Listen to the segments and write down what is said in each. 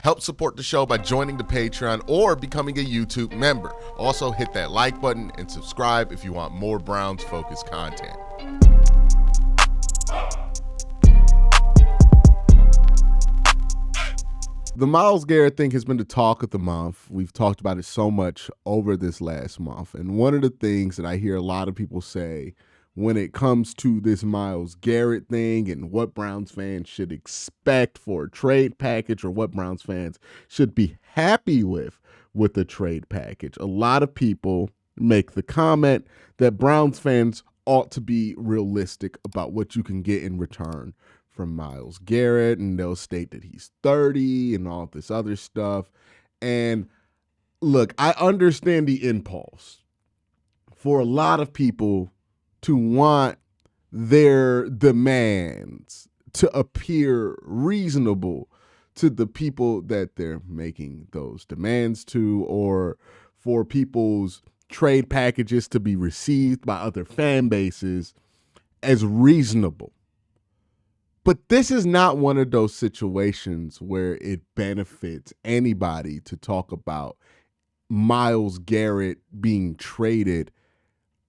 Help support the show by joining the Patreon or becoming a YouTube member. Also, hit that like button and subscribe if you want more Browns-focused content. The Myles Garrett thing has been the talk of the month. We've talked about it so much over this last month. And one of the things that I hear a lot of people say when it comes to this Myles Garrett thing and what Browns fans should expect for a trade package or what Browns fans should be happy with the trade package, a lot of people make the comment that Browns fans ought to be realistic about what you can get in return from Myles Garrett, and they'll state that he's 30 and all this other stuff. And look, I understand the impulse for a lot of people to want their demands to appear reasonable to the people that they're making those demands to, or for people's trade packages to be received by other fan bases as reasonable. But this is not one of those situations where it benefits anybody to talk about Myles Garrett being traded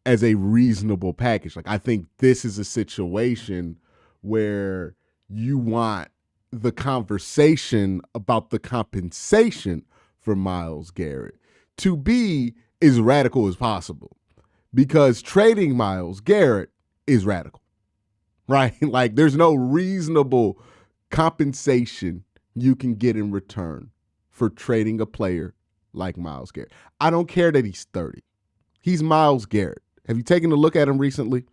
as a reasonable package. Like, I think this is a situation where you want the conversation about the compensation for Myles Garrett to be as radical as possible, because trading Myles Garrett is radical, right? Like, there's no reasonable compensation you can get in return for trading a player like Myles Garrett. I don't care that he's 30. He's Myles Garrett. Have you taken a look at him recently?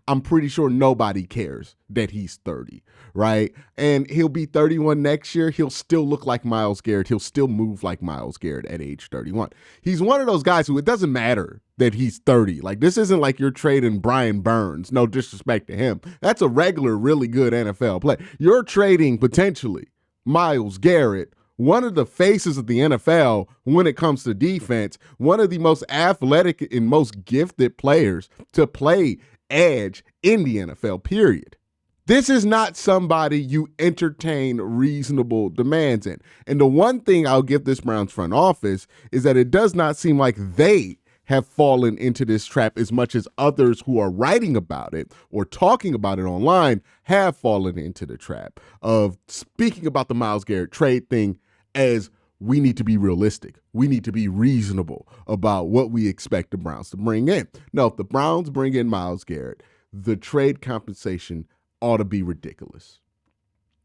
I'm pretty sure nobody cares that he's 30, right? And he'll be 31 next year. He'll still look like Myles Garrett. He'll still move like Myles Garrett at age 31. He's one of those guys who it doesn't matter that he's 30. Like, this isn't like you're trading Brian Burns. No disrespect to him. That's a regular, really good NFL player. You're trading potentially Myles Garrett, one of the faces of the NFL when it comes to defense, one of the most athletic and most gifted players to play edge in the NFL, period. This is not somebody you entertain reasonable demands in. And the one thing I'll give this Browns front office is that it does not seem like they have fallen into this trap as much as others who are writing about it or talking about it online have fallen into the trap of speaking about the Myles Garrett trade thing as we need to be realistic. We need to be reasonable about what we expect the Browns to bring in. No, if the Browns bring in Myles Garrett, the trade compensation ought to be ridiculous.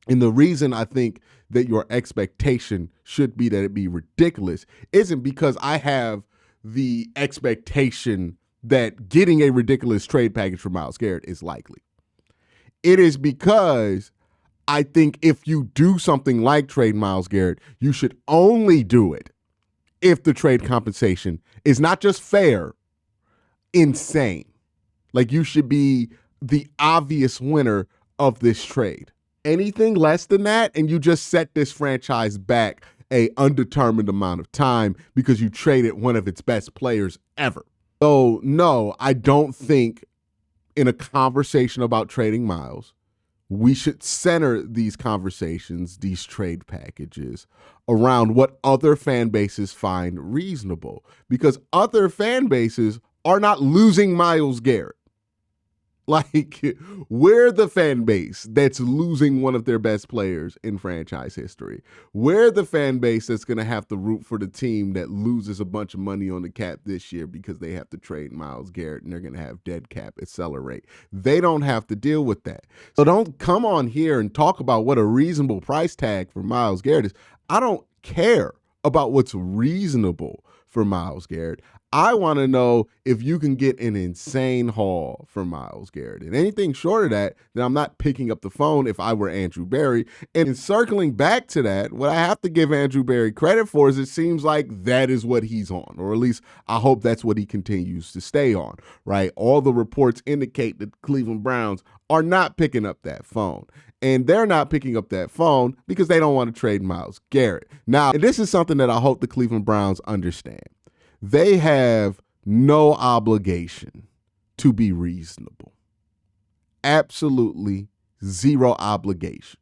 And the reason I think that your expectation should be that it be ridiculous isn't because I have the expectation that getting a ridiculous trade package for Myles Garrett is likely. It is because I think if you do something like trade Myles Garrett, you should only do it if the trade compensation is not just fair, insane. Like, you should be the obvious winner of this trade. Anything less than that, and you just set this franchise back a undetermined amount of time because you traded one of its best players ever. So, no, I don't think in a conversation about trading Myles, we should center these conversations, these trade packages, around what other fan bases find reasonable, because other fan bases are not losing Myles Garrett. Like, we're the fan base that's losing one of their best players in franchise history. We're the fan base that's going to have to root for the team that loses a bunch of money on the cap this year because they have to trade Myles Garrett and they're going to have dead cap accelerate. They don't have to deal with that. So don't come on here and talk about what a reasonable price tag for Myles Garrett is. I don't care about what's reasonable for Myles Garrett. I want to know if you can get an insane haul for Myles Garrett. And anything short of that, then I'm not picking up the phone if I were Andrew Berry. And in circling back to that, what I have to give Andrew Berry credit for is it seems like that is what he's on, or at least I hope that's what he continues to stay on, right? All the reports indicate that Cleveland Browns are not picking up that phone. And they're not picking up that phone because they don't want to trade Myles Garrett. Now, this is something that I hope the Cleveland Browns understand. They have no obligation to be reasonable. Absolutely zero obligation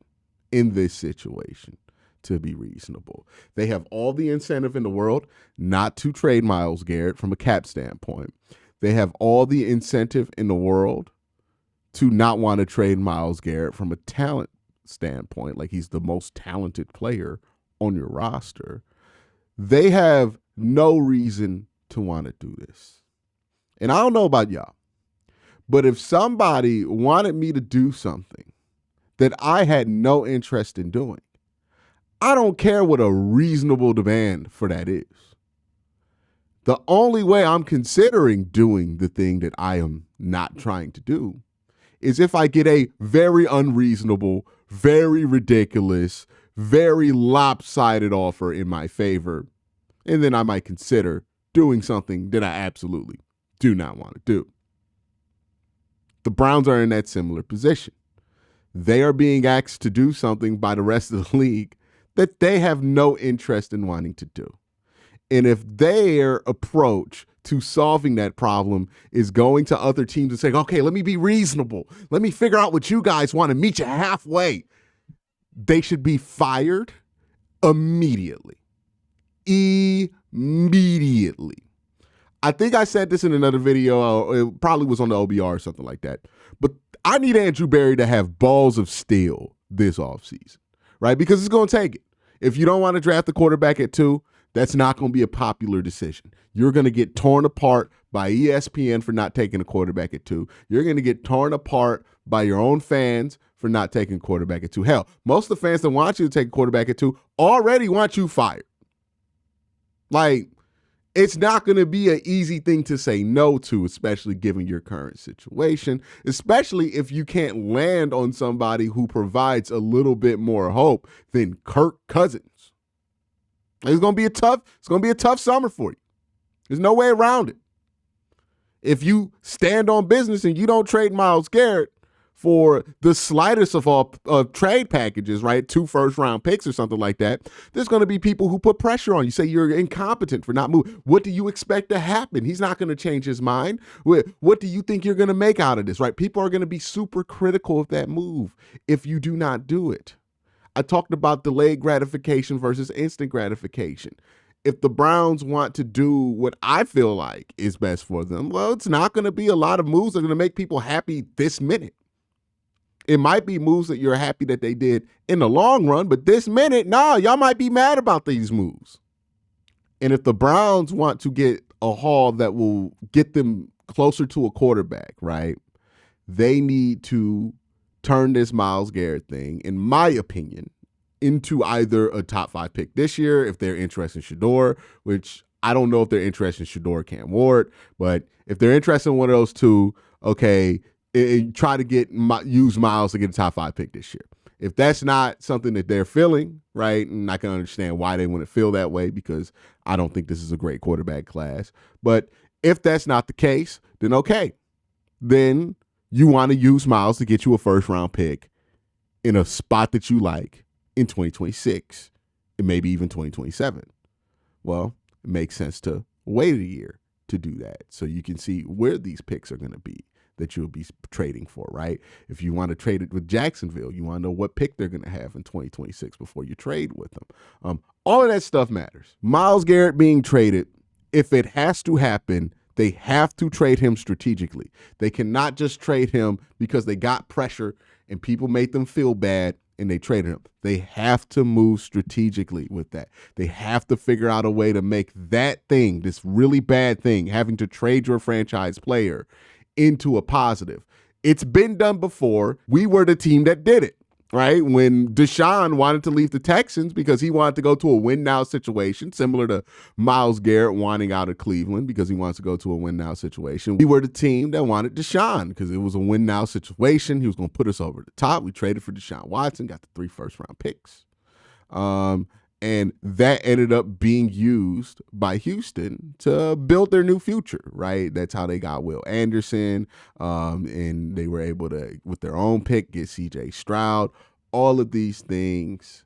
in this situation to be reasonable. They have all the incentive in the world not to trade Myles Garrett from a cap standpoint. They have all the incentive in the world to not want to trade Myles Garrett from a talent standpoint, like he's the most talented player on your roster. They have no reason to want to do this. And I don't know about y'all, but if somebody wanted me to do something that I had no interest in doing, I don't care what a reasonable demand for that is. The only way I'm considering doing the thing that I am not trying to do is if I get a very unreasonable, very ridiculous, very lopsided offer in my favor, and then I might consider doing something that I absolutely do not want to do. The Browns are in that similar position. They are being asked to do something by the rest of the league that they have no interest in wanting to do. And if their approach to solving that problem is going to other teams and saying, okay, let me be reasonable, let me figure out what you guys want and meet you halfway, they should be fired immediately. Immediately. I think I said this in another video. It probably was on the OBR or something like that. But I need Andrew Berry to have balls of steel this offseason, right? Because it's going to take it. If you don't want to draft the quarterback at 2, that's not going to be a popular decision. You're going to get torn apart by ESPN for not taking a quarterback at 2. You're going to get torn apart by your own fans for not taking a quarterback at 2. Hell, most of the fans that want you to take a quarterback at 2 already want you fired. Like, it's not going to be an easy thing to say no to, especially given your current situation, especially if you can't land on somebody who provides a little bit more hope than Kirk Cousins. It's going to be a tough summer for you. There's no way around it. If you stand on business and you don't trade Myles Garrett for the slightest of all trade packages, right? 2 first-round picks or something like that, there's going to be people who put pressure on you, say you're incompetent for not moving. What do you expect to happen? He's not going to change his mind. What do you think you're going to make out of this, right? People are going to be super critical of that move if you do not do it. I talked about delayed gratification versus instant gratification. If the Browns want to do what I feel like is best for them, well, it's not going to be a lot of moves that are going to make people happy this minute. It might be moves that you're happy that they did in the long run, but this minute, y'all might be mad about these moves. And if the Browns want to get a haul that will get them closer to a quarterback, right, they need to turn this Myles Garrett thing, in my opinion, into either a top 5 pick this year if they're interested in Shedeur, which I don't know if they're interested in Shedeur or Cam Ward, but if they're interested in one of those two, okay, try to use Myles to get a top 5 pick this year. If that's not something that they're feeling, right, and I can understand why they wouldn't feel that way because I don't think this is a great quarterback class. But if that's not the case, then okay. Then you want to use Myles to get you a first-round pick in a spot that you like in 2026 and maybe even 2027. Well, it makes sense to wait a year to do that so you can see where these picks are going to be that you'll be trading for, right? If you want to trade it with Jacksonville, you want to know what pick they're going to have in 2026 before you trade with them. All of that stuff matters. Myles Garrett being traded, if it has to happen, they have to trade him strategically. They cannot just trade him because they got pressure and people made them feel bad and they traded him. They have to move strategically with that. They have to figure out a way to make that thing, this really bad thing, having to trade your franchise player, into a positive. It's been done before. We were the team that did it, right? When Deshaun wanted to leave the Texans because he wanted to go to a win-now situation, similar to Myles Garrett wanting out of Cleveland because he wants to go to a win-now situation. We were the team that wanted Deshaun because it was a win-now situation. He was going to put us over the top. We traded for Deshaun Watson, got the 3 first-round picks. And that ended up being used by Houston to build their new future, right? That's how they got Will Anderson, and they were able to, with their own pick, get C.J. Stroud. All of these things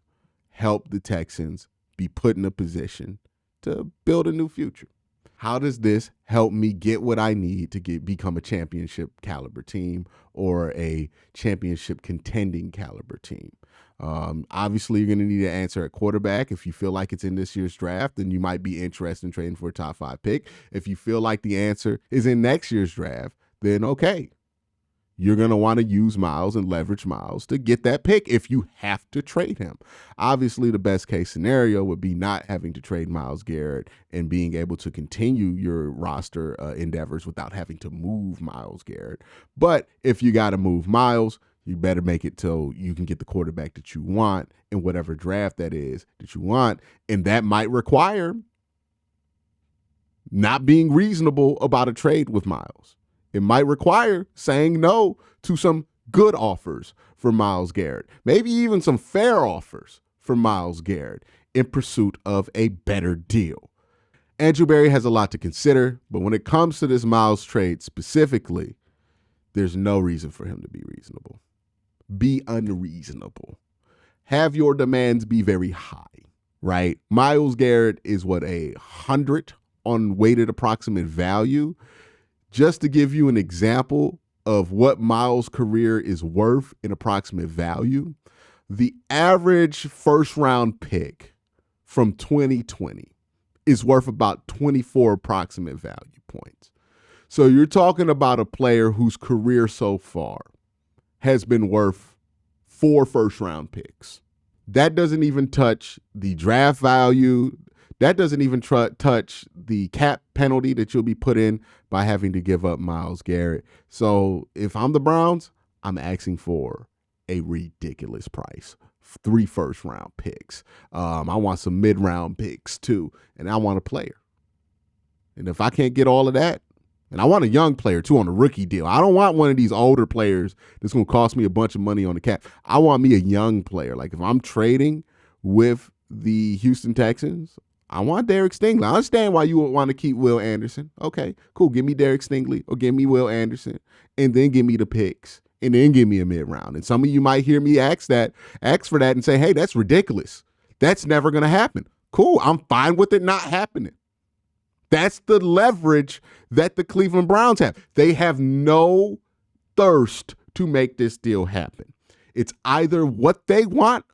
help the Texans be put in a position to build a new future. How does this help me get what I need to become a championship caliber team or a championship contending caliber team? Obviously, you're going to need an answer at quarterback. If you feel like it's in this year's draft, then you might be interested in trading for a top 5 pick. If you feel like the answer is in next year's draft, then okay, you're going to want to use Myles and leverage Myles to get that pick if you have to trade him. Obviously, the best case scenario would be not having to trade Myles Garrett and being able to continue your roster endeavors without having to move Myles Garrett. But if you got to move Myles, you better make it so you can get the quarterback that you want in whatever draft that is that you want. And that might require not being reasonable about a trade with Myles. It might require saying no to some good offers for Myles Garrett, maybe even some fair offers for Myles Garrett in pursuit of a better deal. Andrew Berry has a lot to consider, but when it comes to this Myles trade specifically, there's no reason for him to be reasonable. Be unreasonable. Have your demands be very high, right? Myles Garrett is 100 on weighted approximate value. Just to give you an example of what Myles' career is worth in approximate value, the average first-round pick from 2020 is worth about 24 approximate value points. So you're talking about a player whose career so far has been worth 4 first-round picks. That doesn't even touch the draft value. That doesn't even touch the cap penalty that you'll be put in by having to give up Myles Garrett. So if I'm the Browns, I'm asking for a ridiculous price. 3 first-round picks. I want some mid-round picks too, and I want a player. And if I can't get all of that, and I want a young player too on a rookie deal. I don't want one of these older players that's going to cost me a bunch of money on the cap. I want me a young player. Like if I'm trading with the Houston Texans, I want Derek Stingley. I understand why you would want to keep Will Anderson. Okay, cool. Give me Derek Stingley or give me Will Anderson and then give me the picks and then give me a mid-round. And some of you might hear me ask for that and say, hey, that's ridiculous. That's never going to happen. Cool. I'm fine with it not happening. That's the leverage that the Cleveland Browns have. They have no thirst to make this deal happen. It's either what they want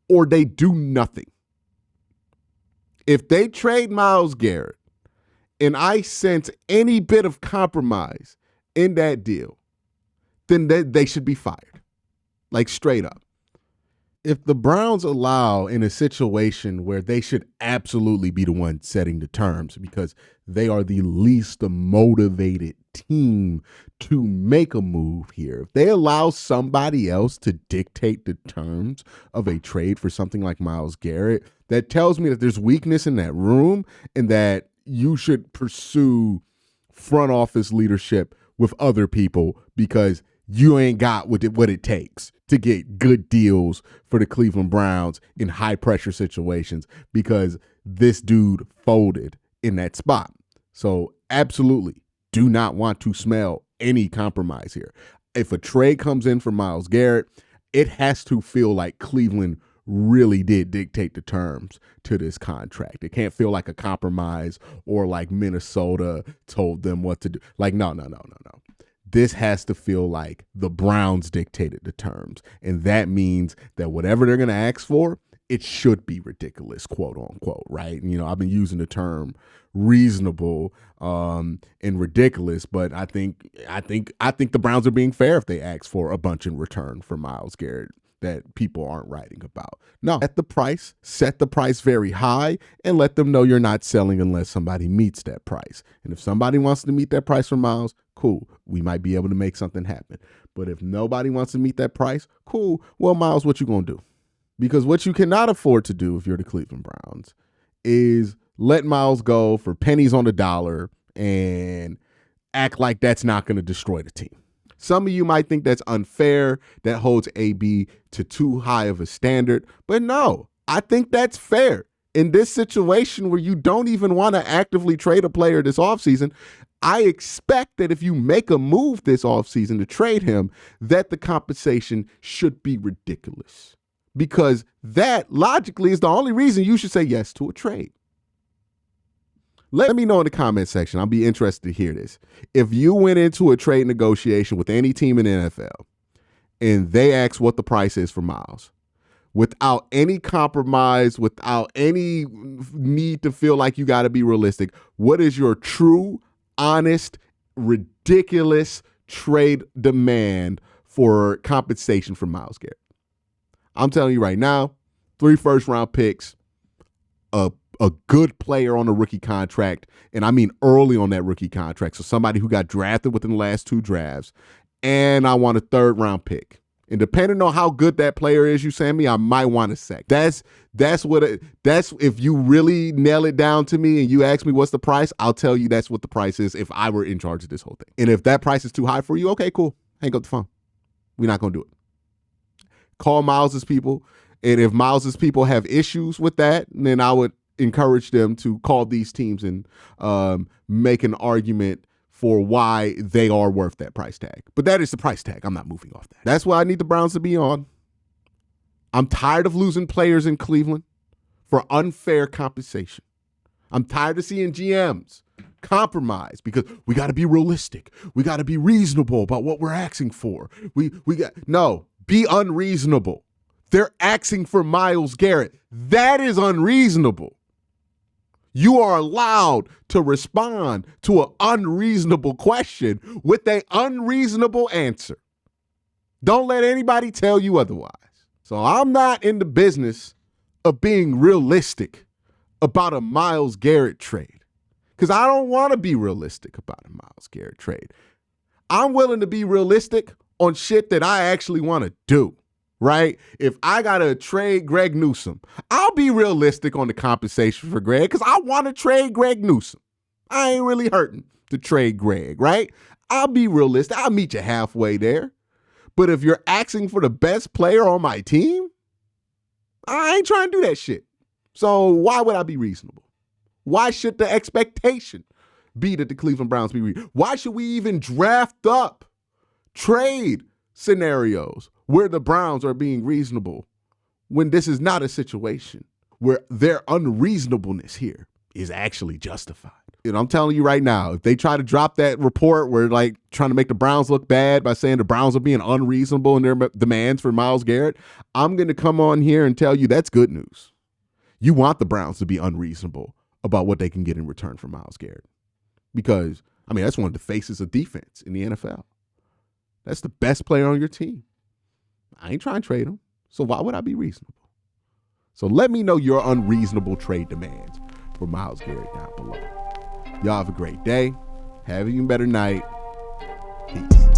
or they do nothing. If they trade Myles Garrett and I sense any bit of compromise in that deal, then they should be fired. Like straight up. If the Browns allow in a situation where they should absolutely be the one setting the terms because they are the least motivated team to make a move here, if they allow somebody else to dictate the terms of a trade for something like Myles Garrett, that tells me that there's weakness in that room and that you should pursue front office leadership with other people because you ain't got what it takes to get good deals for the Cleveland Browns in high pressure situations because this dude folded in that spot. So absolutely do not want to smell any compromise here. If a trade comes in for Myles Garrett, it has to feel like Cleveland really did dictate the terms to this contract. It can't feel like a compromise or like Minnesota told them what to do. Like, no. This has to feel like the Browns dictated the terms. And that means that whatever they're going to ask for, it should be ridiculous, quote unquote, right? You know, I've been using the term reasonable and ridiculous, but I think the Browns are being fair if they ask for a bunch in return for Myles Garrett that people aren't writing about. No, set the price very high and let them know you're not selling unless somebody meets that price. And if somebody wants to meet that price for Myles, cool. We might be able to make something happen. But if nobody wants to meet that price, cool. Well, Myles, what you gonna do? Because what you cannot afford to do if you're the Cleveland Browns is let Myles go for pennies on the dollar and act like that's not going to destroy the team. Some of you might think that's unfair, that holds AB to too high of a standard, but no, I think that's fair. In this situation where you don't even want to actively trade a player this offseason, I expect that if you make a move this offseason to trade him, that the compensation should be ridiculous. Because that logically is the only reason you should say yes to a trade. Let me know in the comment section. I'll be interested to hear this. If you went into a trade negotiation with any team in the NFL and they asked what the price is for Myles, without any compromise, without any need to feel like you got to be realistic, what is your true, honest, ridiculous trade demand for compensation for Myles Garrett? I'm telling you right now, 3 first-round picks, a good player on a rookie contract, and I mean early on that rookie contract, so somebody who got drafted within the last 2 drafts, and I want a 3rd-round pick. And depending on how good that player is, you send me, I might want a sec. That's if you really nail it down to me and you ask me what's the price, I'll tell you that's what the price is if I were in charge of this whole thing. And if that price is too high for you, okay, cool. Hang up the phone. We're not going to do it. Call Myles's people. And if Myles's people have issues with that, then I would encourage them to call these teams and make an argument for why they are worth that price tag. But that is the price tag. I'm not moving off that. That's what I need the Browns to be on. I'm tired of losing players in Cleveland for unfair compensation. I'm tired of seeing GMs compromise because we got to be realistic. We got to be reasonable about what we're asking for. Be unreasonable. They're asking for Myles Garrett. That is unreasonable. You are allowed to respond to an unreasonable question with an unreasonable answer. Don't let anybody tell you otherwise. So I'm not in the business of being realistic about a Myles Garrett trade because I don't want to be realistic about a Myles Garrett trade. I'm willing to be realistic on shit that I actually want to do. Right? If I got to trade Greg Newsome, I'll be realistic on the compensation for Greg because I want to trade Greg Newsome. I ain't really hurting to trade Greg, right? I'll be realistic. I'll meet you halfway there. But if you're asking for the best player on my team, I ain't trying to do that shit. So why would I be reasonable? Why should the expectation be that the Cleveland Browns be reasonable? Why should we even draft up trade scenarios where the Browns are being reasonable when this is not a situation where their unreasonableness here is actually justified? And I'm telling you right now, if they try to drop that report where like trying to make the Browns look bad by saying the Browns are being unreasonable in their demands for Myles Garrett, I'm going to come on here and tell you that's good news. You want the Browns to be unreasonable about what they can get in return for Myles Garrett. Because, I mean, that's one of the faces of defense in the NFL. That's the best player on your team. I ain't trying to trade him, so why would I be reasonable? So let me know your unreasonable trade demands for Myles Garrett down below. Y'all have a great day. Have an even better night. Peace.